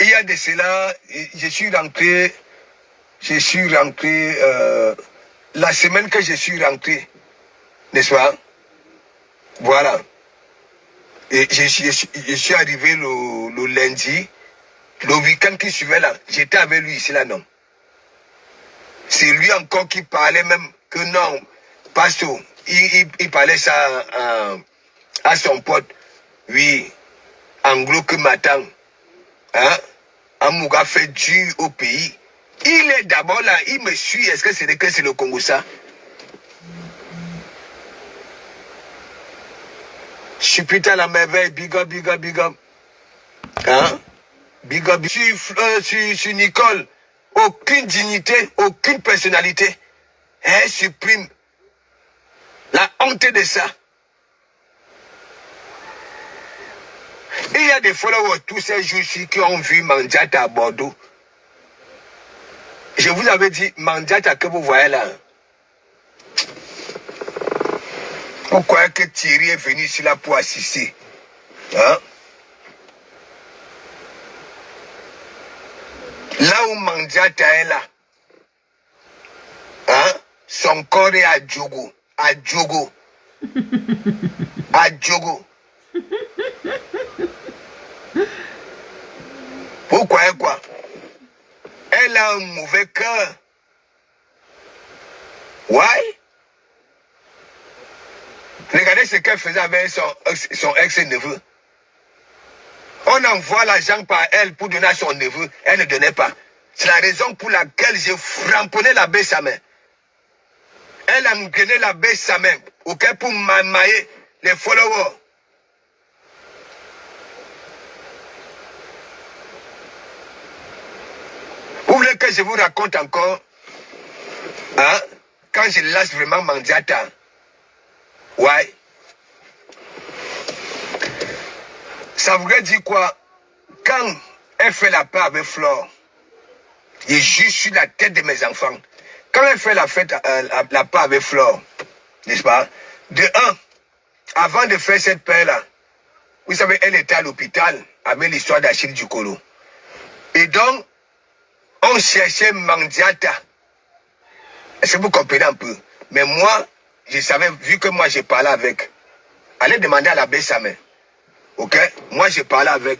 Il y a de cela, je suis rentré la semaine que je suis rentré, n'est-ce pas? Voilà. Et je suis arrivé le lundi, le week-end qui suivait là, j'étais avec lui ici là, non. C'est lui encore qui parlait même que non, pasteur, il parlait ça à son pote, oui, anglo que m'attend, hein, Amouga fait dur au pays. Il est d'abord là, il me suit, est-ce que c'est le Congo ça? Je suis putain la merveille, big up, big up, big up. Hein? Big up, sur Nicole, aucune dignité, aucune personnalité. Elle supprime la honte de ça. Il y a des followers tous ces jours-ci qui ont vu Mandiata à Bordeaux. Je vous avais dit, Mandiata que vous voyez là. Vous croyez que Thierry est venu ici là pour assister? Hein? Là où Mandiata est là, hein? Son corps est à Djogo. À Djogo. À Djogo. Vous croyez quoi? Elle a un mauvais cœur. Why? Regardez ce qu'elle faisait avec son ex-neveu. On envoie l'argent par elle pour donner à son neveu. Elle ne donnait pas. C'est la raison pour laquelle j'ai framponné la baie sa main. Elle a engrené la baie sa main. Ok, pour m'amailler les followers. Vous voulez que je vous raconte encore? Hein? Quand je lâche vraiment Mandiata. Ouais. Ça voudrait dire quoi? Quand elle fait la paix avec Flore, je juge sur la tête de mes enfants. Quand elle fait la paix avec Flore, n'est-ce pas? De un, avant de faire cette paix-là, vous savez, elle était à l'hôpital avec l'histoire d'Achille Dukolo. Et donc, on cherchait Mandiata. Est-ce que vous comprenez un peu? Mais moi, je savais, vu que moi je parlais avec, allez demander à l'abbé Samet. Ok? Moi je parlais avec.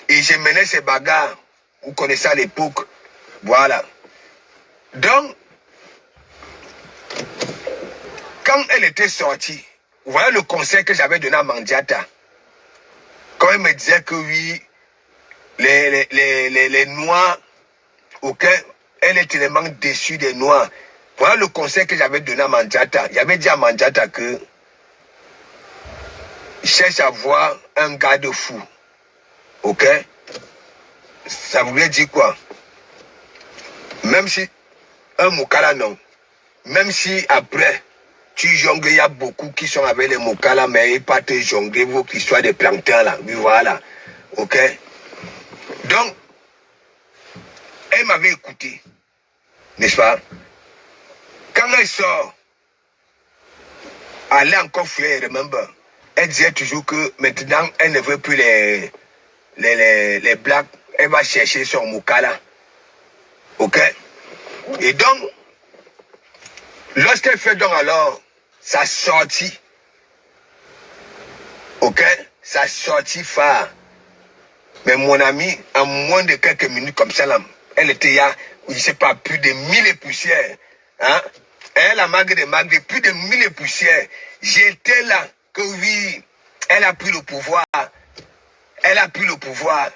Et je menais ces bagarres. Vous connaissez à l'époque. Voilà. Donc, quand elle était sortie, vous voyez le conseil que j'avais donné à Mandiata. Quand elle me disait que oui, les Noirs, ok, elle est tellement déçue des Noirs. Voilà le conseil que j'avais donné à Mandiata. J'avais dit à Mandiata que cherche à voir un garde-fou. Ok? Ça voulait dire quoi? Même si un Mokala non. Même si après tu jongles, il y a beaucoup qui sont avec les Mokala, mais ils pas te jongler vos histoires de plancton là. Oui, voilà. Ok? Donc, elle m'avait écouté. N'est-ce pas? Quand elle sort, elle est encore fouillée, remember. Elle disait toujours que maintenant, elle ne veut plus les blacks. Elle va chercher son Mokala. Ok? Et donc, lorsqu'elle fait donc alors sa sortie, ok? Sa sortie phare. Mais mon ami, en moins de quelques minutes comme ça, là, elle était là, je ne sais pas, plus de 1000 et poussières. Hein? Elle a malgré plus de 1000 et poussières. J'étais là, que oui, elle a pris le pouvoir. Elle a pris le pouvoir.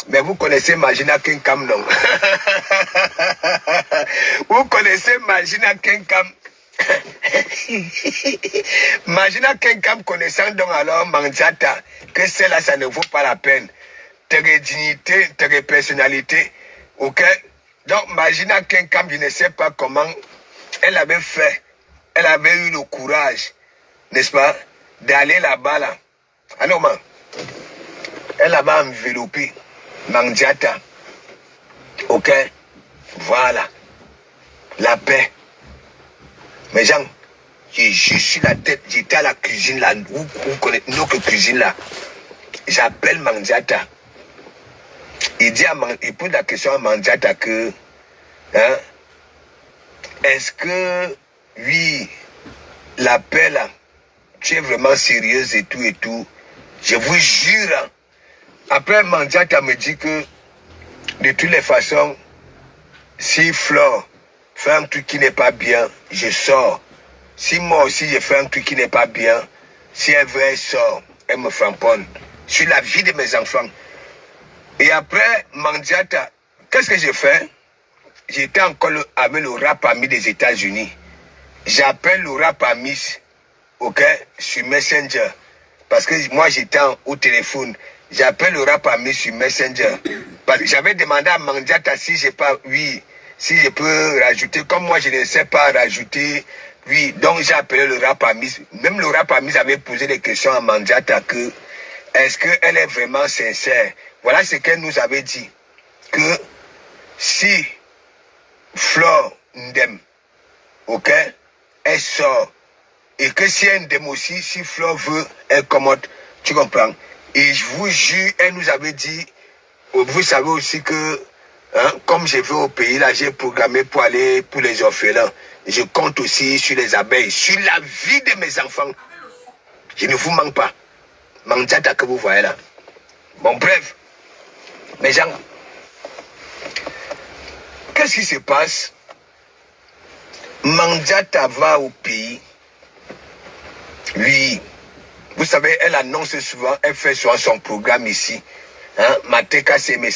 Mais vous connaissez Magina Kenkam, non? Vous connaissez Magina Kenkam? Magina Kenkam connaissant donc alors Mandiata, que celle-là, ça ne vaut pas la peine. Tes dignité, tes personnalités, ok? Donc Magina Kenkam, je ne sais pas comment elle avait fait. Elle avait eu le courage, n'est-ce pas, d'aller là-bas, là. Alors, man, elle avait enveloppé Mandiata. Ok? Voilà. La paix. Mais gens, j'ai juste sur la tête, j'étais à la cuisine là, vous connaissez notre cuisine là. J'appelle Mandiata. Et il pose la question à Mandiata que, hein, est-ce que, oui, l'appel, tu es vraiment sérieuse et tout, je vous jure. Après, Mandiata me dit que, de toutes les façons, si Flore fait un truc qui n'est pas bien, je sors. Si moi aussi je fais un truc qui n'est pas bien, si elle veut, elle sort, elle me framponne sur la vie de mes enfants. Et après, Mandiata, qu'est-ce que j'ai fait? J'étais encore avec le rap ami des États-Unis. J'appelle le rap ami, ok, sur Messenger. Parce que moi, j'étais au téléphone. J'appelle le rap ami sur Messenger. Parce que j'avais demandé à Mandiata si j'ai pas, oui, si je peux rajouter. Comme moi, je ne sais pas rajouter, oui. Donc, j'ai appelé le rap ami. Même le rap ami avait posé des questions à Mandiata que, est-ce qu'elle est vraiment sincère? Voilà ce qu'elle nous avait dit. Que si Flore Ndem, ok, elle sort. Et que si elle Ndem aussi, si Flore veut, elle commode. Tu comprends? Et je vous jure, elle nous avait dit, vous savez aussi que, hein, comme je vais au pays, là, j'ai programmé pour aller pour les orphelins. Je compte aussi sur les abeilles, sur la vie de mes enfants. Je ne vous manque pas. Mandiata que vous voyez là. Bon, bref. Mes gens, qu'est-ce qui se passe? Mandiata va au pays. Oui. Vous savez, elle annonce souvent, elle fait souvent son programme ici. Hein? Mateka, c'est mes